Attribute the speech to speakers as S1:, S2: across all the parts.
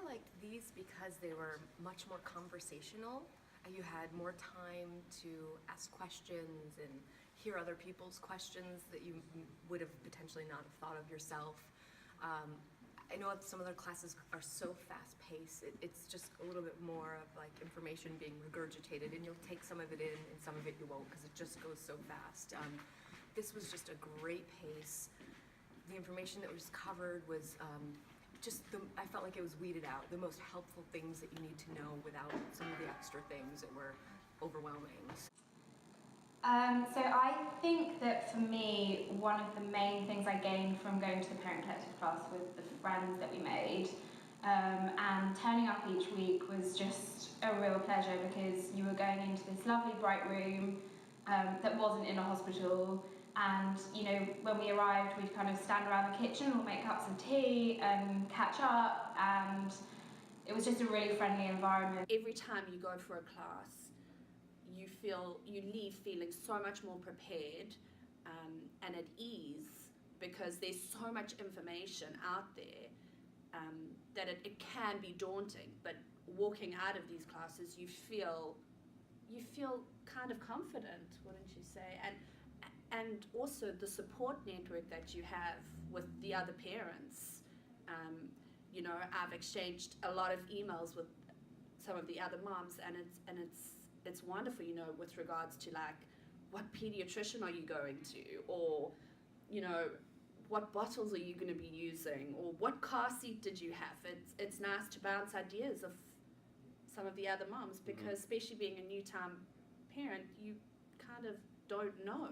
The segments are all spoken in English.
S1: liked these because they were much more conversational. You had more time to ask questions and hear other people's questions that you would have potentially not have thought of yourself. I know that some other classes are so fast-paced, it's just a little bit more of like information being regurgitated, and you'll take some of it in and some of it you won't because it just goes so fast. This was just a great pace. The information that was covered was I felt like it was weeded out, the most helpful things that you need to know without some of the extra things that were overwhelming.
S2: So I think that for me, one of the main things I gained from going to the Parent Collective class was the friends that we made. And turning up each week was just a real pleasure because you were going into this lovely bright room that wasn't in a hospital. And you know, when we arrived, we'd kind of stand around the kitchen, we'll make cups of tea and catch up, and it was just a really friendly environment.
S3: Every time you go for a class, you leave feeling so much more prepared and at ease because there's so much information out there that it can be daunting. But walking out of these classes, you feel kind of confident, wouldn't you say? And also the support network that you have with the other parents. You know, I've exchanged a lot of emails with some of the other moms, and it's wonderful, you know, with regards to like, what pediatrician are you going to, or, you know, what bottles are you going to be using, or what car seat did you have? It's nice to bounce ideas of some of the other moms because especially being a new-time parent, you kind of don't know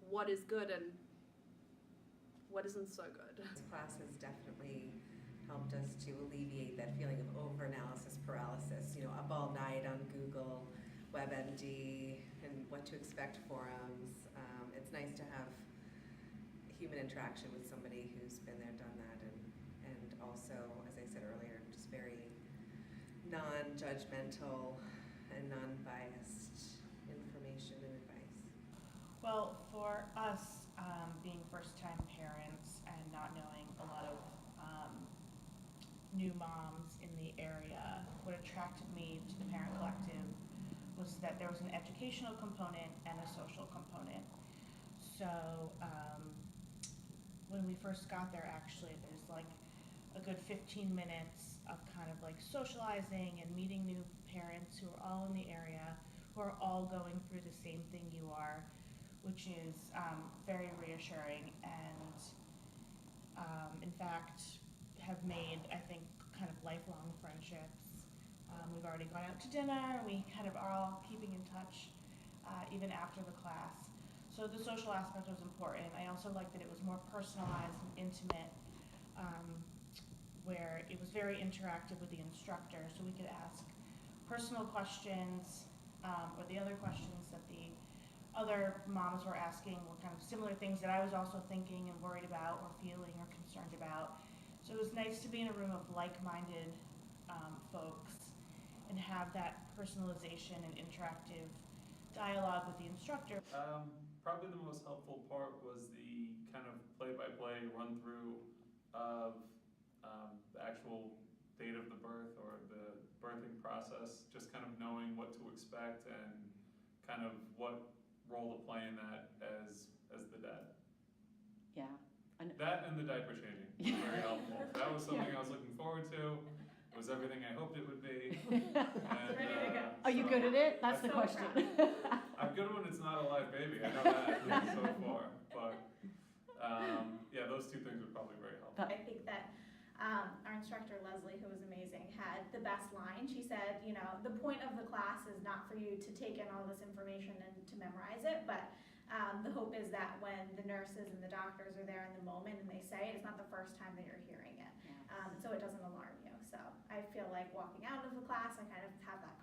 S3: what is good and what isn't so good.
S4: This class has definitely helped us to alleviate that feeling of over-analysis paralysis, you know, up all night on Google, WebMD, and what to expect forums. It's nice to have human interaction with somebody who's been there, done that, and also, as I said earlier, just very non-judgmental and non-biased information and advice.
S5: Well, for us, being first-time parents and not knowing a lot of new moms in the area, what attracted me to the Parent Collective was that there was an educational component and a social component. So when we first got there, actually, there's like a good 15 minutes of kind of like socializing and meeting new parents who are all in the area, who are all going through the same thing you are, which is very reassuring, and in fact have made, I think, kind of lifelong friendships. We've already gone out to dinner, we kind of are all keeping in touch even after the class. So the social aspect was important. I also liked that it was more personalized and intimate, where it was very interactive with the instructor, so we could ask personal questions, or the other questions that the other moms were asking were kind of similar things that I was also thinking and worried about or feeling or concerned about. So it was nice to be in a room of like-minded folks and have that personalization and interactive dialogue with the instructor.
S6: Probably the most helpful part was the kind of play-by-play run-through of the actual date of the birth or the birthing process, just kind of knowing what to expect and kind of what role to play in that as the dad.
S7: Yeah.
S6: That and the diaper changing was very helpful. That was something I was looking forward to. It was everything I hoped it would be. And,
S7: are you good at it? That's the question.
S6: I'm good when it's not a live baby. I know that so far. But yeah, those two things were probably very helpful.
S8: I think that our instructor, Leslie, who was amazing, had the best line. She said, you know, the point of the class is not for you to take in all this information and to memorize it, but the hope is that when the nurses and the doctors are there in the moment and they say it, it's not the first time that you're hearing it. So it doesn't alarm you. So I feel like walking out of the class, I kind of have that